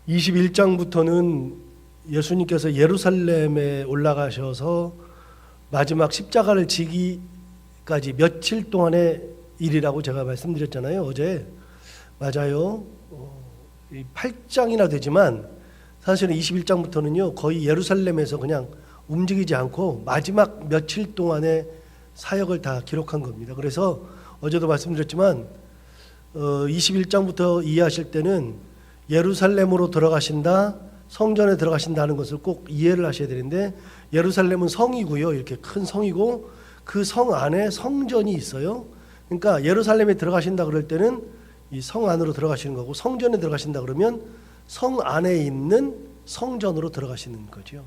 21장부터는 예수님께서 예루살렘에 올라가셔서 마지막 십자가를 지기까지 며칠 동안의 일이라고 제가 말씀드렸잖아요, 어제. 맞아요. 8장이나 되지만 사실은 21장부터는요 거의 예루살렘에서 그냥 움직이지 않고 마지막 며칠 동안의 사역을 다 기록한 겁니다. 그래서 어제도 말씀드렸지만 21장부터 이해하실 때는 예루살렘으로 들어가신다, 성전에 들어가신다는 것을 꼭 이해를 하셔야 되는데, 예루살렘은 성이고요, 이렇게 큰 성이고 그 성 안에 성전이 있어요. 그러니까 예루살렘에 들어가신다 그럴 때는 이 성 안으로 들어가시는 거고, 성전에 들어가신다 그러면 성 안에 있는 성전으로 들어가시는 거죠.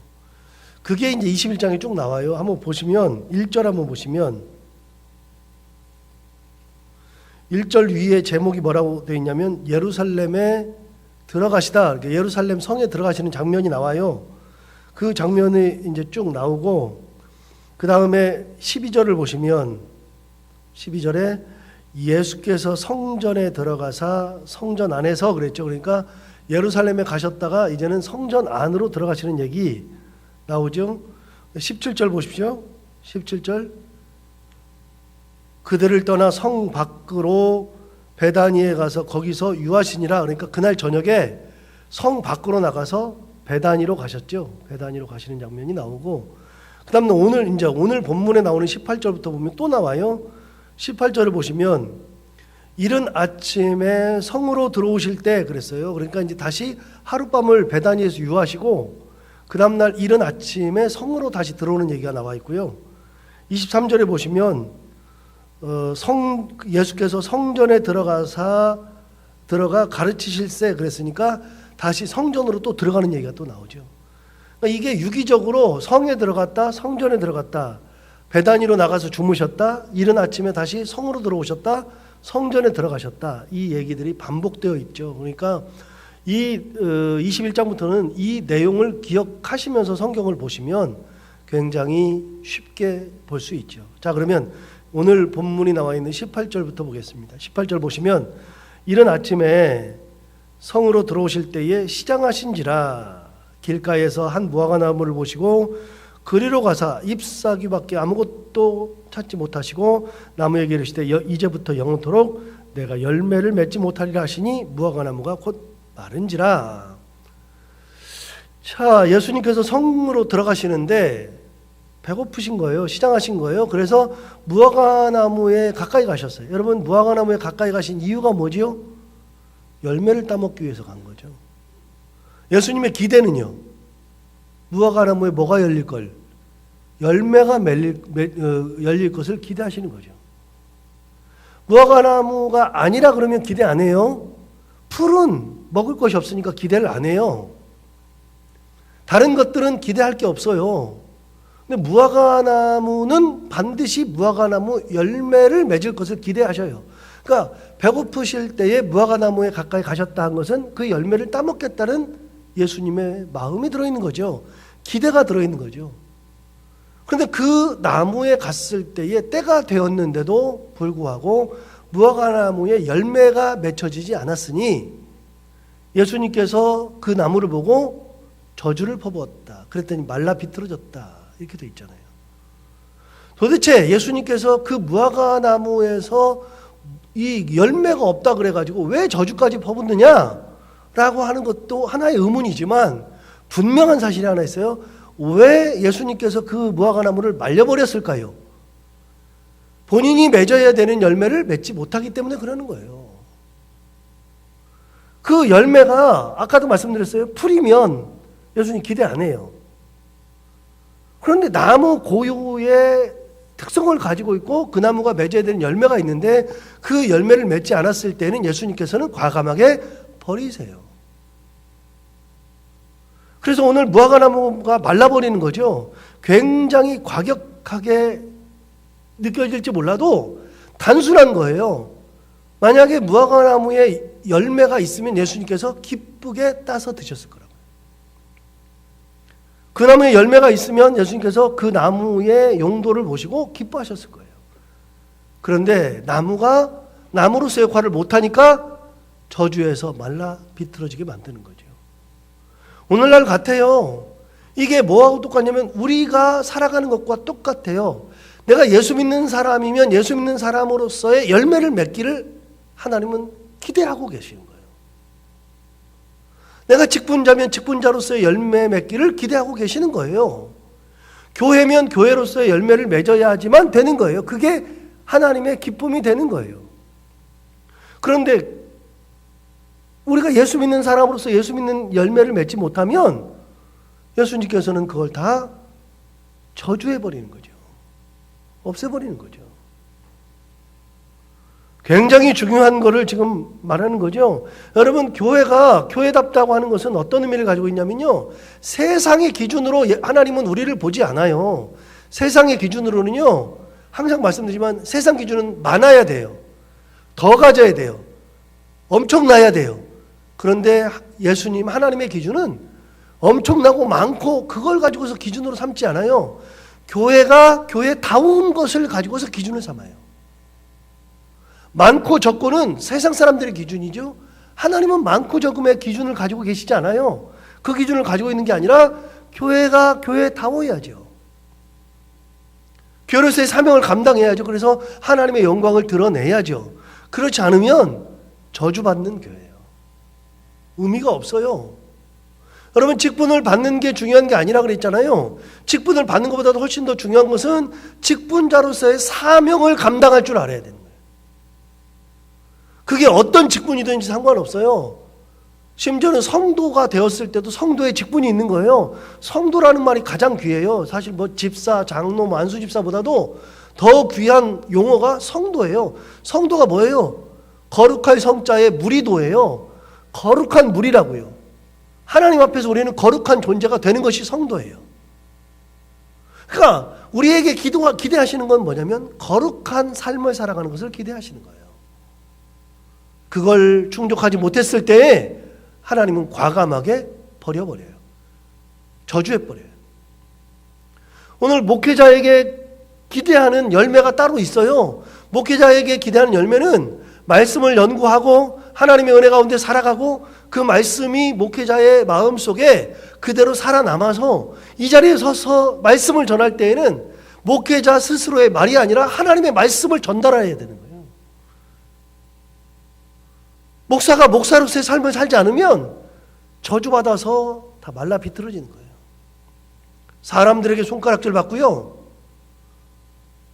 그게 이제 21장에 쭉 나와요. 한번 보시면 1절 한번 보시면 1절 위에 제목이 뭐라고 되어 있냐면 예루살렘에 들어가시다. 그러니까 예루살렘 성에 들어가시는 장면이 나와요. 그 장면이 이제 쭉 나오고, 그 다음에 12절을 보시면 12절에 예수께서 성전에 들어가사 성전 안에서 그랬죠. 그러니까 예루살렘에 가셨다가 이제는 성전 안으로 들어가시는 얘기 나오죠. 17절 보십시오. 17절 그들을 떠나 성 밖으로 베다니에 가서 거기서 유하시니라. 그러니까 그날 저녁에 성 밖으로 나가서 베다니로 가셨죠. 베다니로 가시는 장면이 나오고, 그 다음에 오늘 본문에 나오는 18절부터 보면 또 나와요. 18절을 보시면 이른 아침에 성으로 들어오실 때 그랬어요. 그러니까 이제 다시 하룻밤을 베다니에서 유하시고 그 다음날 이른 아침에 성으로 다시 들어오는 얘기가 나와 있고요. 23절에 보시면 예수께서 성전에 들어가 가르치실세 그랬으니까 다시 성전으로 또 들어가는 얘기가 또 나오죠. 그러니까 이게 유기적으로 성에 들어갔다, 성전에 들어갔다, 베다니로 나가서 주무셨다, 이른 아침에 다시 성으로 들어오셨다, 성전에 들어가셨다, 이 얘기들이 반복되어 있죠. 그러니까 이 21장부터는 이 내용을 기억하시면서 성경을 보시면 굉장히 쉽게 볼 수 있죠. 자, 그러면 오늘 본문이 나와 있는 18절부터 보겠습니다. 18절 보시면 이른 아침에 성으로 들어오실 때에 시장하신지라 길가에서 한 무화과나무를 보시고 그리로 가사 잎사귀밖에 아무것도 찾지 못하시고 나무에게 이르시되 이제부터 영원토록 내가 열매를 맺지 못하리라 하시니 무화과나무가 곧 마른지라. 자, 예수님께서 성으로 들어가시는데 배고프신 거예요. 시장하신 거예요. 그래서 무화과나무에 가까이 가셨어요. 여러분, 무화과나무에 가까이 가신 이유가 뭐지요? 열매를 따먹기 위해서 간 거죠. 예수님의 기대는요, 무화과나무에 뭐가 열릴 걸? 열매가 열릴 것을 기대하시는 거죠. 무화과나무가 아니라 그러면 기대 안 해요. 풀은 먹을 것이 없으니까 기대를 안 해요. 다른 것들은 기대할 게 없어요. 근데 무화과나무는 반드시 무화과나무 열매를 맺을 것을 기대하셔요. 그러니까 배고프실 때에 무화과나무에 가까이 가셨다 한 것은 그 열매를 따먹겠다는 예수님의 마음이 들어있는 거죠. 기대가 들어있는 거죠. 그런데 그 나무에 갔을 때에 때가 되었는데도 불구하고 무화과나무에 열매가 맺혀지지 않았으니 예수님께서 그 나무를 보고 저주를 퍼부었다. 그랬더니 말라 비틀어졌다. 이렇게 돼 있잖아요. 도대체 예수님께서 그 무화과나무에서 이 열매가 없다 그래가지고 왜 저주까지 퍼붓느냐라고 하는 것도 하나의 의문이지만 분명한 사실이 하나 있어요. 왜 예수님께서 그 무화과나무를 말려버렸을까요? 본인이 맺어야 되는 열매를 맺지 못하기 때문에 그러는 거예요. 그 열매가 아까도 말씀드렸어요. 풀이면 예수님 기대 안 해요. 그런데 나무 고유의 특성을 가지고 있고 그 나무가 맺어야 되는 열매가 있는데 그 열매를 맺지 않았을 때는 예수님께서는 과감하게 버리세요. 그래서 오늘 무화과나무가 말라버리는 거죠. 굉장히 과격하게 느껴질지 몰라도 단순한 거예요. 만약에 무화과나무에 열매가 있으면 예수님께서 기쁘게 따서 드셨을 거라고요. 그 나무에 열매가 있으면 예수님께서 그 나무의 용도를 보시고 기뻐하셨을 거예요. 그런데 나무가 나무로서의 역할을 못하니까 저주에서 말라 비틀어지게 만드는 거죠. 오늘날 같아요. 이게 뭐하고 똑같냐면 우리가 살아가는 것과 똑같아요. 내가 예수 믿는 사람이면 예수 믿는 사람으로서의 열매를 맺기를 하나님은 기대하고 계시는 거예요. 내가 직분자면 직분자로서의 열매 맺기를 기대하고 계시는 거예요. 교회면 교회로서의 열매를 맺어야지만 되는 거예요. 그게 하나님의 기쁨이 되는 거예요. 그런데 우리가 예수 믿는 사람으로서 예수 믿는 열매를 맺지 못하면 예수님께서는 그걸 다 저주해버리는 거죠. 없애버리는 거죠. 굉장히 중요한 거를 지금 말하는 거죠. 여러분, 교회가 교회답다고 하는 것은 어떤 의미를 가지고 있냐면요, 세상의 기준으로 하나님은 우리를 보지 않아요. 세상의 기준으로는요, 항상 말씀드리지만 세상 기준은 많아야 돼요. 더 가져야 돼요. 엄청나야 돼요. 그런데 예수님 하나님의 기준은 엄청나고 많고 그걸 가지고서 기준으로 삼지 않아요. 교회가 교회다운 것을 가지고서 기준을 삼아요. 많고 적고는 세상 사람들의 기준이죠. 하나님은 많고 적음의 기준을 가지고 계시지 않아요. 그 기준을 가지고 있는 게 아니라 교회가 교회다워야죠. 교회로서의 사명을 감당해야죠. 그래서 하나님의 영광을 드러내야죠. 그렇지 않으면 저주받는 교회예요. 의미가 없어요. 여러분, 직분을 받는 게 중요한 게 아니라 그랬잖아요. 직분을 받는 것보다도 훨씬 더 중요한 것은 직분자로서의 사명을 감당할 줄 알아야 되는 거예요. 그게 어떤 직분이든지 상관없어요. 심지어는 성도가 되었을 때도 성도의 직분이 있는 거예요. 성도라는 말이 가장 귀해요. 사실 뭐 집사, 장로, 안수집사보다도 더 귀한 용어가 성도예요. 성도가 뭐예요? 거룩할 성자의 무리도예요. 거룩한 무리라고요. 하나님 앞에서 우리는 거룩한 존재가 되는 것이 성도예요. 그러니까 우리에게 기대하시는 건 뭐냐면 거룩한 삶을 살아가는 것을 기대하시는 거예요. 그걸 충족하지 못했을 때에 하나님은 과감하게 버려버려요. 저주해버려요. 오늘 목회자에게 기대하는 열매가 따로 있어요. 목회자에게 기대하는 열매는 말씀을 연구하고 하나님의 은혜 가운데 살아가고 그 말씀이 목회자의 마음속에 그대로 살아남아서 이 자리에 서서 말씀을 전할 때에는 목회자 스스로의 말이 아니라 하나님의 말씀을 전달해야 되는 거예요. 목사가 목사로서의 삶을 살지 않으면 저주받아서 다 말라 비틀어지는 거예요. 사람들에게 손가락질 받고요.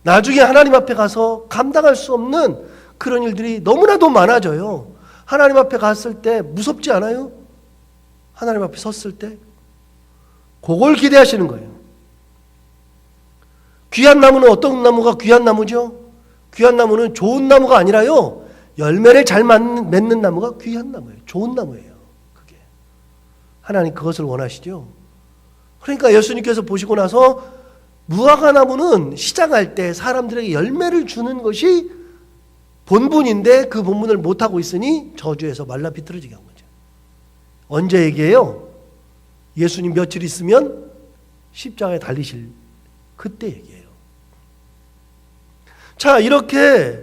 나중에 하나님 앞에 가서 감당할 수 없는 그런 일들이 너무나도 많아져요. 하나님 앞에 갔을 때 무섭지 않아요? 하나님 앞에 섰을 때 그걸 기대하시는 거예요. 귀한 나무는 어떤 나무가 귀한 나무죠? 귀한 나무는 좋은 나무가 아니라요, 열매를 잘 맺는 나무가 귀한 나무예요. 좋은 나무예요. 그게 하나님 그것을 원하시죠. 그러니까 예수님께서 보시고 나서 무화과 나무는 시장할 때 사람들에게 열매를 주는 것이 본분인데 그 본분을 못하고 있으니 저주해서 말라 비틀어지게 한 거죠. 언제 얘기해요? 예수님 며칠 있으면 십자가에 달리실 그때 얘기해요. 자, 이렇게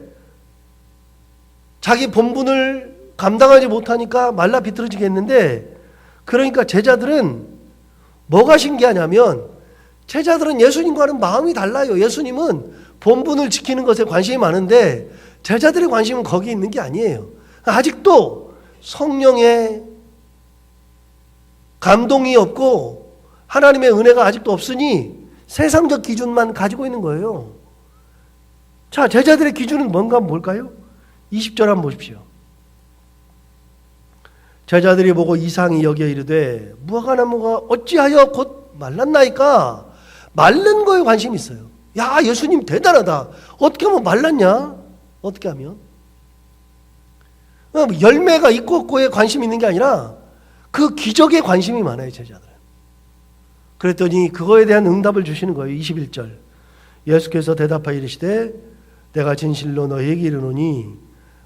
자기 본분을 감당하지 못하니까 말라 비틀어지게 했는데, 그러니까 제자들은 뭐가 신기하냐면 제자들은 예수님과는 마음이 달라요. 예수님은 본분을 지키는 것에 관심이 많은데 제자들의 관심은 거기에 있는 게 아니에요. 아직도 성령의 감동이 없고 하나님의 은혜가 아직도 없으니 세상적 기준만 가지고 있는 거예요. 자, 제자들의 기준은 뭘까요? 20절 한번 보십시오. 제자들이 보고 이상히 여겨 이르되 무화과 나무가 어찌하여 곧 말랐나이까? 말른 거에 관심이 있어요. 야, 예수님 대단하다. 어떻게 하면 말랐냐? 어떻게 하면? 열매가 있고 없고에 관심이 있는 게 아니라 그 기적에 관심이 많아요, 제자들은. 그랬더니 그거에 대한 응답을 주시는 거예요. 21절. 예수께서 대답하여 이르시되 내가 진실로 너희에게 이르노니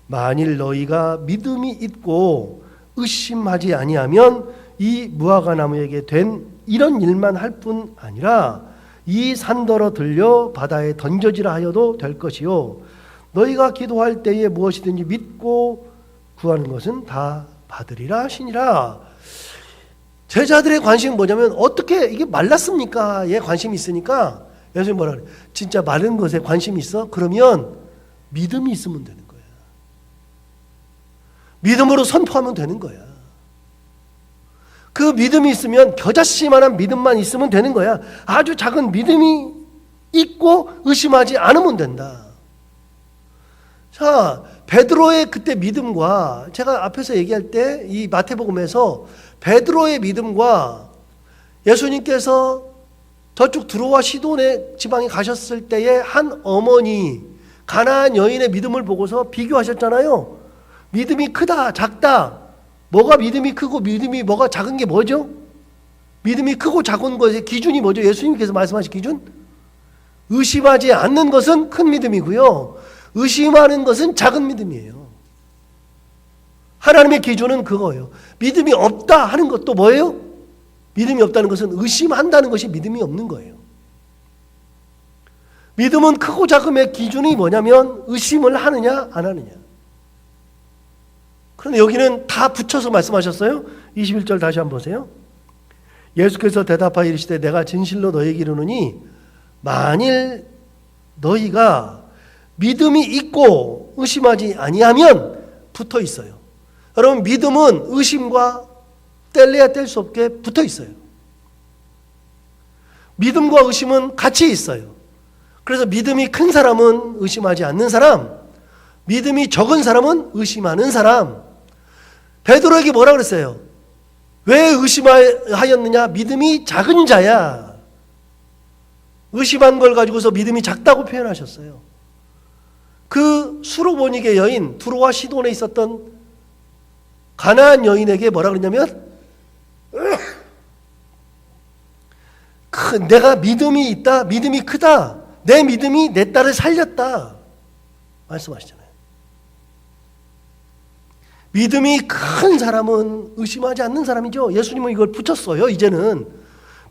만일 너희가 믿음이 있고 의심하지 아니하면 이 무화과 나무에게 된 이런 일만 할 뿐 아니라 이 산더러 들려 바다에 던져지라 하여도 될 것이요 너희가 기도할 때에 무엇이든지 믿고 구하는 것은 다 받으리라 하시니라. 제자들의 관심은 뭐냐면 어떻게 이게 말랐습니까?에 관심이 있으니까 예수님 뭐라 그래요? 진짜 마른 것에 관심이 있어? 그러면 믿음이 있으면 되는 거야. 믿음으로 선포하면 되는 거야. 그 믿음이 있으면 겨자씨만한 믿음만 있으면 되는 거야. 아주 작은 믿음이 있고 의심하지 않으면 된다. 자, 베드로의 그때 믿음과 제가 앞에서 얘기할 때 이 마태복음에서 베드로의 믿음과 예수님께서 저쪽 두로와 시돈의 지방에 가셨을 때의 한 어머니 가나안 여인의 믿음을 보고서 비교하셨잖아요. 믿음이 크다 작다. 뭐가 믿음이 크고 믿음이 뭐가 작은 게 뭐죠? 믿음이 크고 작은 것의 기준이 뭐죠? 예수님께서 말씀하신 기준? 의심하지 않는 것은 큰 믿음이고요. 의심하는 것은 작은 믿음이에요. 하나님의 기준은 그거예요. 믿음이 없다 하는 것도 뭐예요? 믿음이 없다는 것은 의심한다는 것이 믿음이 없는 거예요. 믿음은 크고 작음의 기준이 뭐냐면 의심을 하느냐 안 하느냐. 그런데 여기는 다 붙여서 말씀하셨어요. 21절 다시 한번 보세요. 예수께서 대답하여 이르시되 내가 진실로 너희에게 이르노니 만일 너희가 믿음이 있고 의심하지 아니하면 붙어 있어요. 여러분 믿음은 의심과 뗄래야 뗄 수 없게 붙어 있어요. 믿음과 의심은 같이 있어요. 그래서 믿음이 큰 사람은 의심하지 않는 사람, 믿음이 적은 사람은 의심하는 사람. 베드로에게 뭐라 그랬어요? 왜 의심하였느냐? 믿음이 작은 자야. 의심한 걸 가지고서 믿음이 작다고 표현하셨어요. 그 수로보니게 여인 두로와 시돈에 있었던 가나안 여인에게 뭐라 그랬냐면 내가 믿음이 있다, 믿음이 크다, 내 믿음이 내 딸을 살렸다 말씀하시잖아요. 믿음이 큰 사람은 의심하지 않는 사람이죠. 예수님은 이걸 붙였어요. 이제는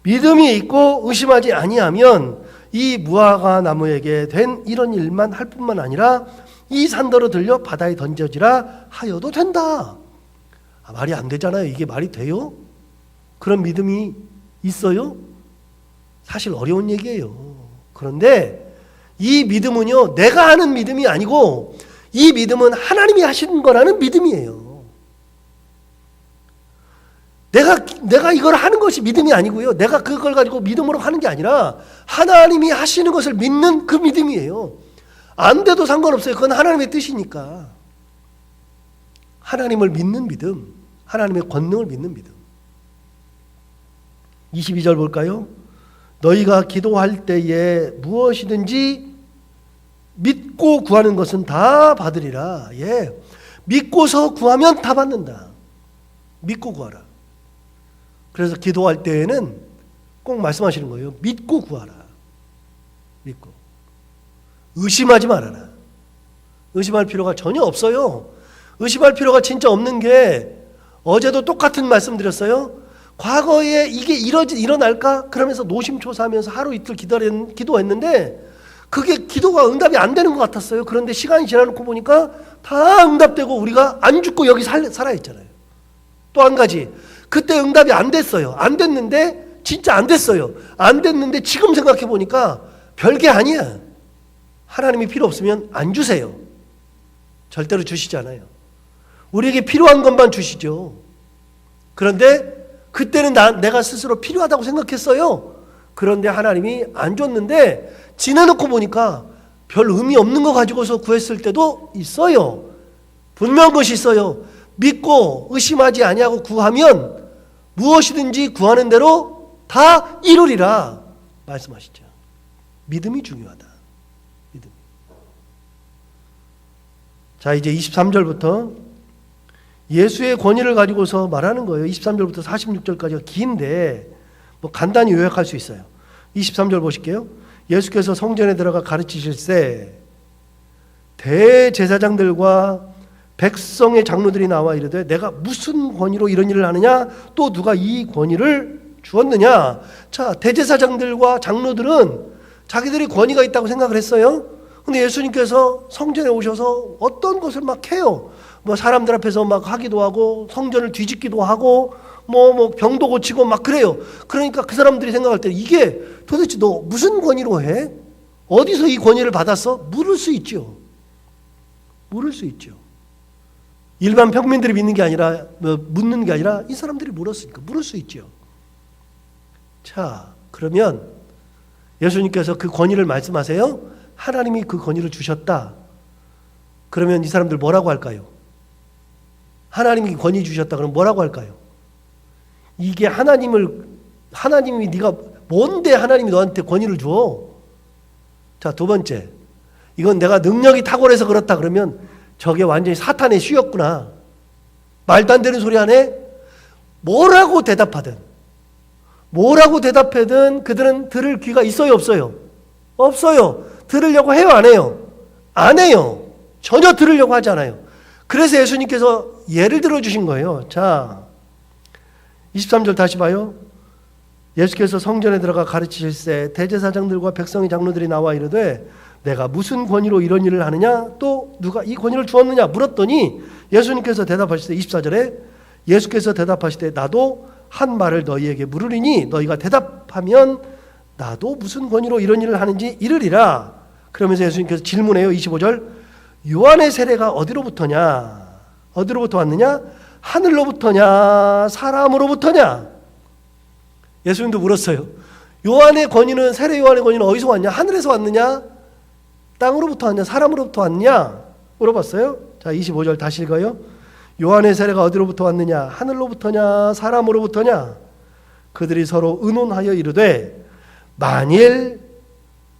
믿음이 있고 의심하지 아니하면 이 무화과 나무에게 된 이런 일만 할 뿐만 아니라 이 산더러 들려 바다에 던져지라 하여도 된다. 말이 안 되잖아요. 이게 말이 돼요? 그런 믿음이 있어요? 사실 어려운 얘기예요. 그런데 이 믿음은요, 내가 하는 믿음이 아니고 이 믿음은 하나님이 하시는 거라는 믿음이에요. 내가 이걸 하는 것이 믿음이 아니고요. 내가 그걸 가지고 믿음으로 하는 게 아니라 하나님이 하시는 것을 믿는 그 믿음이에요. 안 돼도 상관없어요. 그건 하나님의 뜻이니까. 하나님을 믿는 믿음, 하나님의 권능을 믿는 믿음. 22절 볼까요? 너희가 기도할 때에 무엇이든지 믿고 구하는 것은 다 받으리라. 예, 믿고서 구하면 다 받는다. 믿고 구하라. 그래서 기도할 때에는 꼭 말씀하시는 거예요. 믿고 구하라. 믿고. 의심하지 말아라. 의심할 필요가 전혀 없어요. 의심할 필요가 진짜 없는 게 어제도 똑같은 말씀 드렸어요. 과거에 이게 일어날까? 그러면서 노심초사하면서 하루 이틀 기도했는데 그게 기도가 응답이 안 되는 것 같았어요. 그런데 시간이 지나놓고 보니까 다 응답되고 우리가 안 죽고 여기 살아있잖아요. 또 한 가지, 그때 응답이 안 됐어요. 안 됐는데 진짜 안 됐어요. 안 됐는데 지금 생각해 보니까 별게 아니야. 하나님이 필요 없으면 안 주세요. 절대로 주시지 않아요. 우리에게 필요한 것만 주시죠. 그런데 그때는 내가 스스로 필요하다고 생각했어요. 그런데 하나님이 안 줬는데 지나놓고 보니까 별 의미 없는 거 가지고서 구했을 때도 있어요. 분명한 것이 있어요. 믿고 의심하지 아니하고 구하면 무엇이든지 구하는 대로 다 이루리라 말씀하시죠. 믿음이 중요하다. 믿음. 자, 이제 23절부터 예수의 권위를 가지고서 말하는 거예요. 23절부터 46절까지가 긴데 뭐 간단히 요약할 수 있어요. 23절 보실게요. 예수께서 성전에 들어가 가르치실세 대제사장들과 백성의 장로들이 나와 이르되 내가 무슨 권위로 이런 일을 하느냐? 또 누가 이 권위를 주었느냐? 자, 대제사장들과 장로들은 자기들이 권위가 있다고 생각을 했어요. 근데 예수님께서 성전에 오셔서 어떤 것을 막 해요. 뭐 사람들 앞에서 막 하기도 하고 성전을 뒤집기도 하고 뭐 병도 고치고 막 그래요. 그러니까 그 사람들이 생각할 때 이게 도대체 너 무슨 권위로 해? 어디서 이 권위를 받았어? 물을 수 있죠. 물을 수 있죠. 일반 평민들이 믿는 게 아니라 묻는 게 아니라 이 사람들이 물었으니까 물을 수 있죠. 자, 그러면 예수님께서 그 권위를 말씀하세요. 하나님이 그 권위를 주셨다. 그러면 이 사람들 뭐라고 할까요? 하나님이 권위 주셨다 그러면 뭐라고 할까요? 이게 하나님이 네가 뭔데 하나님이 너한테 권위를 줘? 자, 두 번째. 이건 내가 능력이 탁월해서 그렇다 그러면 저게 완전히 사탄의 수였구나. 말도 안 되는 소리 하네? 뭐라고 대답하든 그들은 들을 귀가 있어요, 없어요? 없어요. 들으려고 해요, 안 해요? 안 해요. 전혀 들으려고 하지 않아요. 그래서 예수님께서 예를 들어주신 거예요. 자, 23절 다시 봐요. 예수께서 성전에 들어가 가르치실새 대제사장들과 백성의 장로들이 나와 이르되 내가 무슨 권위로 이런 일을 하느냐? 또 누가 이 권위를 주었느냐? 물었더니 예수님께서 대답하시되 24절에 예수께서 대답하시되 나도 한 말을 너희에게 물으리니 너희가 대답하면 나도 무슨 권위로 이런 일을 하는지 이르리라. 그러면서 예수님께서 질문해요. 25절 요한의 세례가 어디로부터냐? 어디로부터 왔느냐? 하늘로부터냐? 사람으로부터냐? 예수님도 물었어요. 요한의 권위는 세례 요한의 권위는 어디서 왔냐? 하늘에서 왔느냐? 땅으로부터 왔냐? 사람으로부터 왔냐? 물어봤어요. 자, 25절 다시 읽어요. 요한의 세례가 어디로부터 왔느냐? 하늘로부터냐? 사람으로부터냐? 그들이 서로 의논하여 이르되 만일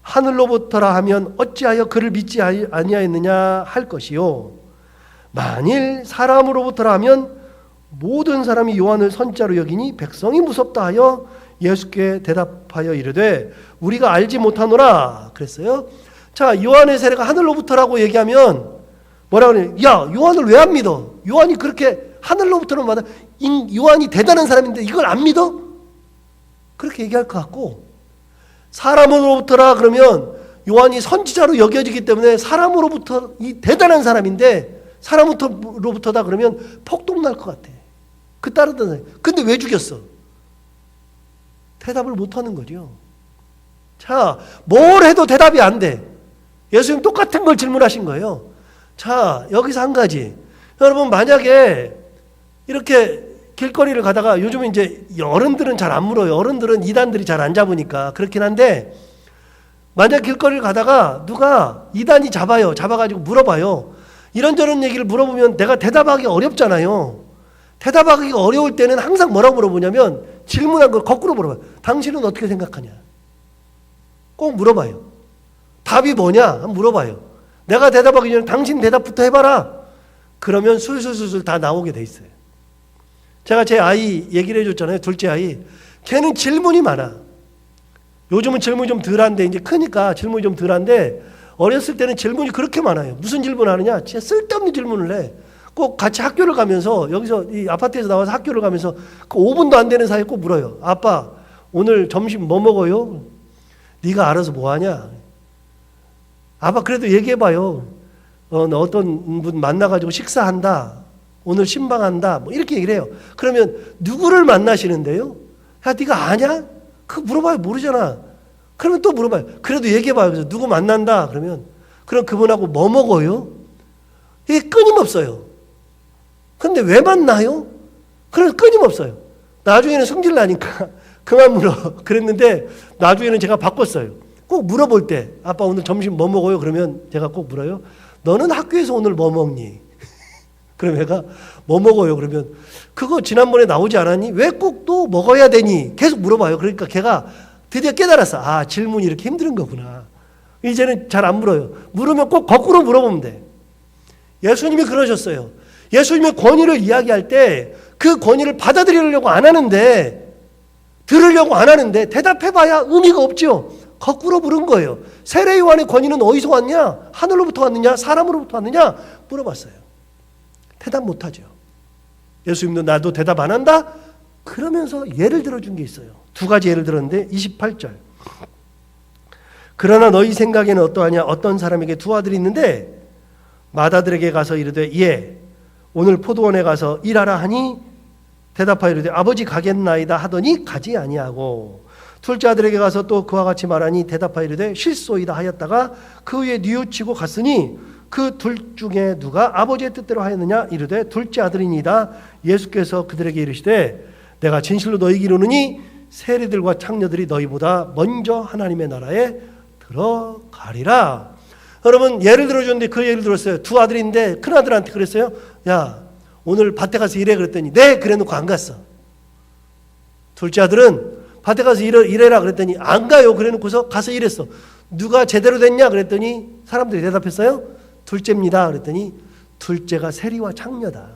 하늘로부터라 하면 어찌하여 그를 믿지 아니하였느냐 할 것이요 만일 사람으로부터라 하면 모든 사람이 요한을 선자로 여기니 백성이 무섭다 하여 예수께 대답하여 이르되 우리가 알지 못하노라 그랬어요. 자, 요한의 세례가 하늘로부터라고 얘기하면 뭐라고 그래요? 야, 요한을 왜 안 믿어? 요한이 그렇게 하늘로부터는 받아 요한이 대단한 사람인데 이걸 안 믿어? 그렇게 얘기할 것 같고 사람으로부터라 그러면 요한이 선지자로 여겨지기 때문에 사람으로부터 이 대단한 사람인데 사람으로부터다 그러면 폭동 날 것 같아. 그 따르던 사람. 근데 왜 죽였어? 대답을 못하는 거죠. 자, 뭘 해도 대답이 안 돼. 예수님 똑같은 걸 질문하신 거예요. 자, 여기서 한 가지. 여러분 만약에 이렇게 길거리를 가다가 요즘은 이제 어른들은 잘 안 물어요. 어른들은 이단들이 잘 안 잡으니까 그렇긴 한데 만약 길거리를 가다가 누가 이단이 잡아가지고 물어봐요. 이런저런 얘기를 물어보면 내가 대답하기 어렵잖아요. 대답하기가 어려울 때는 항상 뭐라고 물어보냐면 질문한 걸 거꾸로 물어봐요. 당신은 어떻게 생각하냐? 꼭 물어봐요. 답이 뭐냐? 한번 물어봐요. 내가 대답하기 전에 당신 대답부터 해봐라. 그러면 술술술술 다 나오게 돼 있어요. 제가 제 아이 얘기를 해줬잖아요. 둘째 아이. 걔는 질문이 많아. 요즘은 질문이 좀 덜한데 이제 크니까 질문이 좀 덜한데 어렸을 때는 질문이 그렇게 많아요. 무슨 질문을 하느냐? 진짜 쓸데없는 질문을 해. 꼭 같이 학교를 가면서 여기서 이 아파트에서 나와서 학교를 가면서 그 5분도 안 되는 사이에 꼭 물어요. 아빠 오늘 점심 뭐 먹어요? 네가 알아서 뭐 하냐? 아빠 그래도 얘기해봐요. 어떤 분 만나가지고 식사한다. 오늘 신방한다. 뭐 이렇게 얘기를 해요. 그러면 누구를 만나시는데요? 야 네가 아냐? 그거 물어봐요. 모르잖아. 그러면 또 물어봐요. 그래도 얘기해봐요. 그래서 누구 만난다. 그러면 그럼 그분하고 뭐 먹어요? 이게 끊임없어요. 근데 왜 만나요? 그래서 끊임없어요. 나중에는 성질 나니까 그만 물어. 그랬는데 나중에는 제가 바꿨어요. 꼭 물어볼 때 아빠 오늘 점심 뭐 먹어요? 그러면 제가 꼭 물어요. 너는 학교에서 오늘 뭐 먹니? 그럼 얘가 뭐 먹어요? 그러면 그거 지난번에 나오지 않았니? 왜 꼭 또 먹어야 되니? 계속 물어봐요. 그러니까 걔가 드디어 깨달았어. 아, 질문이 이렇게 힘든 거구나. 이제는 잘 안 물어요. 물으면 꼭 거꾸로 물어보면 돼. 예수님이 그러셨어요. 예수님의 권위를 이야기할 때 그 권위를 받아들이려고 안 하는데 들으려고 안 하는데 대답해봐야 의미가 없죠. 거꾸로 물은 거예요. 세례 요한의 권위는 어디서 왔냐? 하늘로부터 왔느냐? 사람으로부터 왔느냐? 물어봤어요. 대답 못하죠. 예수님도 나도 대답 안 한다? 그러면서 예를 들어준 게 있어요. 두 가지 예를 들었는데 28절. 그러나 너희 생각에는 어떠하냐? 어떤 사람에게 두 아들이 있는데 맏아들에게 가서 이르되 예 오늘 포도원에 가서 일하라 하니 대답하이르되 아버지 가겠나이다 하더니 가지 아니하고 둘째 아들에게 가서 또 그와 같이 말하니 대답하이르되 실소이다 하였다가 그 후에 뉘우치고 갔으니 그 둘 중에 누가 아버지의 뜻대로 하였느냐 이르되 둘째 아들이니이다. 예수께서 그들에게 이르시되 내가 진실로 너희에게 이르노니 세리들과 창녀들이 너희보다 먼저 하나님의 나라에 들어가리라. 여러분 예를 들어줬는데 그 예를 들었어요. 두 아들인데 큰 아들한테 그랬어요. 야 오늘 밭에 가서 일해 그랬더니 네 그래놓고 안 갔어. 둘째 아들은 밭에 가서 일해라 그랬더니 안 가요 그래놓고서 가서 일했어. 누가 제대로 됐냐 그랬더니 사람들이 대답했어요. 둘째입니다 그랬더니 둘째가 세리와 창녀다.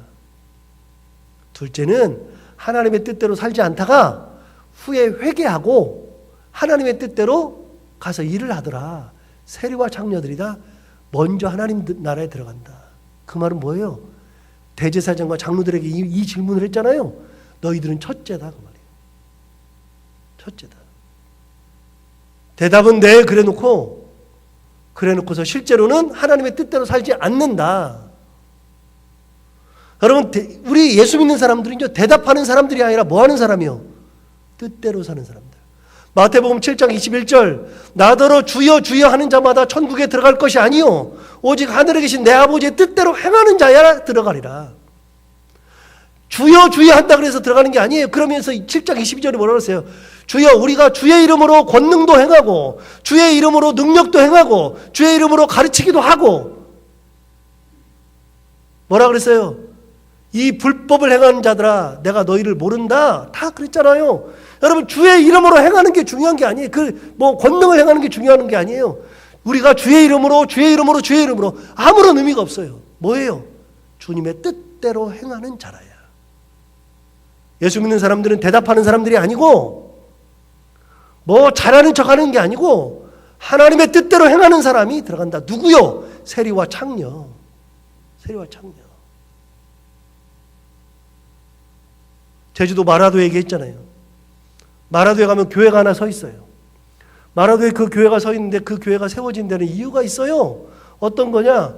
둘째는 하나님의 뜻대로 살지 않다가 후에 회개하고 하나님의 뜻대로 가서 일을 하더라. 세리와 창녀들이다 먼저 하나님 나라에 들어간다. 그 말은 뭐예요? 대제사장과 장로들에게 이 질문을 했잖아요. 너희들은 첫째다 그 말이에요. 첫째다. 대답은 네 그래놓고서 실제로는 하나님의 뜻대로 살지 않는다. 여러분 우리 예수 믿는 사람들은요 대답하는 사람들이 아니라 뭐 하는 사람이요? 뜻대로 사는 사람들. 마태복음 7장 21절 나더러 주여 주여 하는 자마다 천국에 들어갈 것이 아니요 오직 하늘에 계신 내 아버지의 뜻대로 행하는 자야 들어가리라. 주여 주여 한다 그래서 들어가는 게 아니에요. 그러면서 7장 22절에 뭐라고 했어요? 주여 우리가 주의 이름으로 권능도 행하고 주의 이름으로 능력도 행하고 주의 이름으로 가르치기도 하고 뭐라 그랬어요? 이 불법을 행하는 자들아 내가 너희를 모른다 다 그랬잖아요. 여러분 주의 이름으로 행하는 게 중요한 게 아니에요. 권능을 행하는 게 중요한 게 아니에요. 우리가 주의 이름으로 아무런 의미가 없어요. 뭐예요? 주님의 뜻대로 행하는 자라야. 예수 믿는 사람들은 대답하는 사람들이 아니고 뭐 잘하는 척하는 게 아니고 하나님의 뜻대로 행하는 사람이 들어간다. 누구요? 세리와 창녀. 제주도 마라도에 얘기했잖아요. 마라도에 가면 교회가 하나 서 있어요. 마라도에 그 교회가 서 있는데 그 교회가 세워진 데는 이유가 있어요. 어떤 거냐?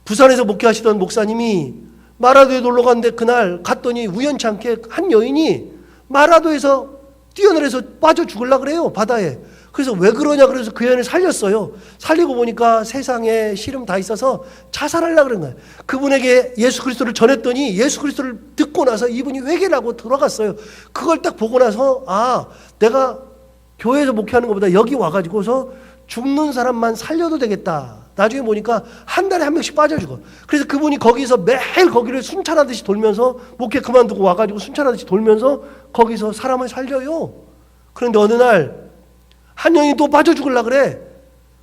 부산에서 목회하시던 목사님이 마라도에 놀러 갔는데 그날 갔더니 우연치 않게 한 여인이 마라도에서 뛰어내려서 빠져 죽으려고 그래요. 바다에. 그래서 왜 그러냐 그래서 그 여인을 살렸어요. 살리고 보니까 세상에 시름 다 있어서 자살하려고 그런 거예요. 그분에게 예수 그리스도를 전했더니 예수 그리스도를 듣고 나서 이분이 회개를 하고 돌아갔어요. 그걸 딱 보고 나서 내가 교회에서 목회하는 것보다 여기 와가지고서 죽는 사람만 살려도 되겠다. 나중에 보니까 한 달에 한 명씩 빠져 죽어. 그래서 그분이 거기서 매일 거기를 순찰하듯이 돌면서 목회 그만두고 와가지고 순찰하듯이 돌면서 거기서 사람을 살려요. 그런데 어느 날 한 여인이 또 빠져 죽으려고 그래.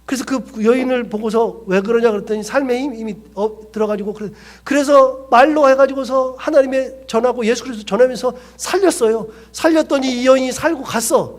그래서 그 여인을 보고서 왜 그러냐 그랬더니 삶의 힘이 들어가지고 그래서 말로 해가지고서 하나님의 전하고 예수 그리스도 전하면서 살렸어요. 살렸더니 이 여인이 살고 갔어.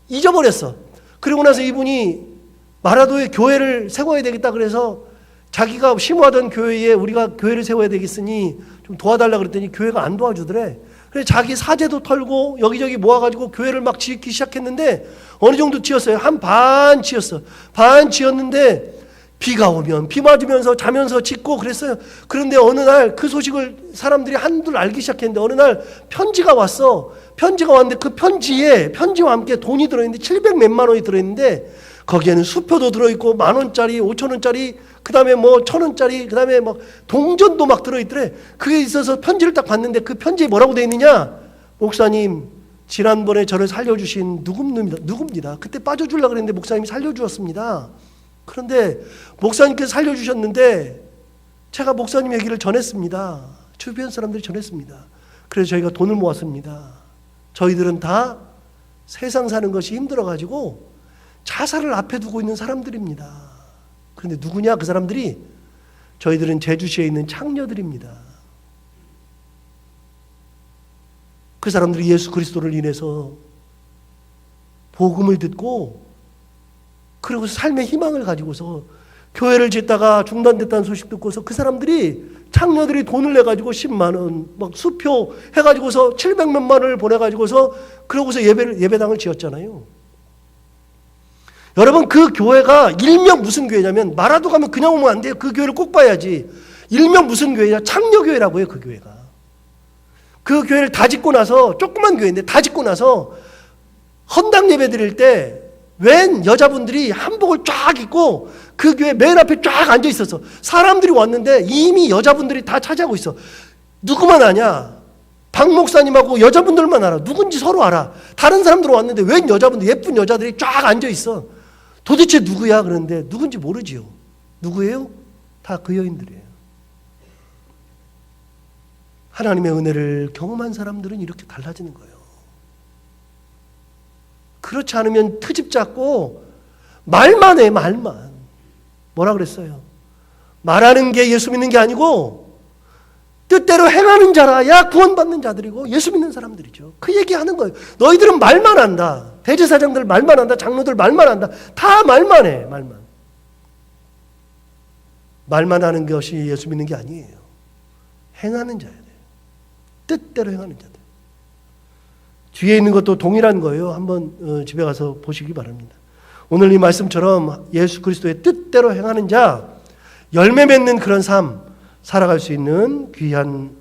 잊어버렸어. 그리고 나서 이분이 마라도에 교회를 세워야 되겠다 그래서 자기가 심호하던 교회에 우리가 교회를 세워야 되겠으니 좀 도와달라 그랬더니 교회가 안 도와주더래. 그래서 자기 사제도 털고 여기저기 모아가지고 교회를 막 짓기 시작했는데 어느 정도 지었어요. 한 반 지었어. 반 지었는데 비가 오면 비 맞으면서 자면서 짓고 그랬어요. 그런데 어느 날 그 소식을 사람들이 한둘 알기 시작했는데 어느 날 편지가 왔어. 편지가 왔는데 그 편지와 함께 돈이 들어있는데 700 몇만 원이 들어있는데 거기에는 수표도 들어있고 10,000원짜리 5,000원짜리 그 다음에 1,000원짜리 그 다음에 동전도 막 들어있더래. 그게 있어서 편지를 딱 봤는데 그 편지에 뭐라고 되어 있느냐? 목사님 지난번에 저를 살려주신 누굽니다. 그때 빠져주려고 그랬는데 목사님이 살려주었습니다. 그런데 목사님께서 살려주셨는데 제가 목사님 얘기를 전했습니다. 주변 사람들이 전했습니다. 그래서 저희가 돈을 모았습니다. 저희들은 다 세상 사는 것이 힘들어가지고 자살을 앞에 두고 있는 사람들입니다. 그런데 누구냐 그 사람들이? 저희들은 제주시에 있는 창녀들입니다. 그 사람들이 예수 그리스도를 인해서 복음을 듣고 그리고 삶의 희망을 가지고서 교회를 짓다가 중단됐다는 소식 듣고서 그 사람들이 창녀들이 돈을 내가지고 10만 원 수표 해가지고서 700몇만 원을 보내가지고서 그러고서 예배당을 지었잖아요. 여러분 그 교회가 일명 무슨 교회냐면 마라도 가면 그냥 오면 안 돼요. 그 교회를 꼭 봐야지. 일명 무슨 교회냐? 창녀교회라고 해요. 그 교회가. 그 교회를 다 짓고 나서, 조그만 교회인데 다 짓고 나서 헌당 예배 드릴 때 웬 여자분들이 한복을 쫙 입고 그 교회 맨 앞에 쫙 앉아 있었어. 사람들이 왔는데 이미 여자분들이 다 차지하고 있어. 누구만 아냐? 박 목사님하고 여자분들만 알아. 누군지 서로 알아. 다른 사람들 왔는데 웬 여자분들, 예쁜 여자들이 쫙 앉아 있어. 도대체 누구야? 그런데 누군지 모르지요. 누구예요? 다 그 여인들이에요. 하나님의 은혜를 경험한 사람들은 이렇게 달라지는 거예요. 그렇지 않으면 트집 잡고 말만 해, 말만. 뭐라 그랬어요? 말하는 게 예수 믿는 게 아니고 뜻대로 행하는 자라야 구원받는 자들이고 예수 믿는 사람들이죠. 그 얘기하는 거예요. 너희들은 말만 한다. 대제사장들 말만 한다. 장로들 말만 한다. 다 말만 해, 말만. 말만 하는 것이 예수 믿는 게 아니에요. 행하는 자야 돼요. 뜻대로 행하는 자들. 뒤에 있는 것도 동일한 거예요. 한번 집에 가서 보시기 바랍니다. 오늘 이 말씀처럼 예수 그리스도의 뜻대로 행하는 자, 열매 맺는 그런 삶 살아갈 수 있는 귀한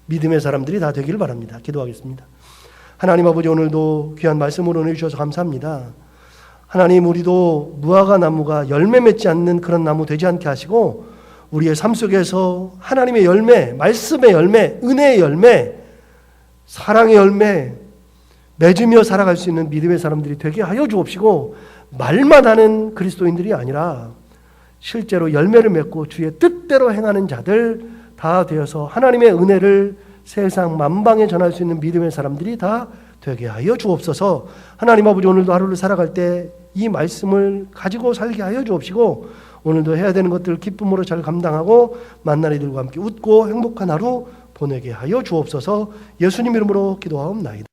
믿음의 사람들이 다 되기를 바랍니다. 기도하겠습니다. 하나님 아버지, 오늘도 귀한 말씀으로 은혜 주셔서 감사합니다. 하나님, 우리도 무화과 나무가 열매 맺지 않는 그런 나무 되지 않게 하시고 우리의 삶 속에서 하나님의 열매, 말씀의 열매, 은혜의 열매, 사랑의 열매 맺으며 살아갈 수 있는 믿음의 사람들이 되게 하여 주옵시고, 말만 하는 그리스도인들이 아니라 실제로 열매를 맺고 주의 뜻대로 행하는 자들 다 되어서 하나님의 은혜를 세상 만방에 전할 수 있는 믿음의 사람들이 다 되게 하여 주옵소서. 하나님 아버지, 오늘도 하루를 살아갈 때 이 말씀을 가지고 살게 하여 주옵시고, 오늘도 해야 되는 것들을 기쁨으로 잘 감당하고 만난 이들과 함께 웃고 행복한 하루 보내게 하여 주옵소서. 예수님 이름으로 기도하옵나이다.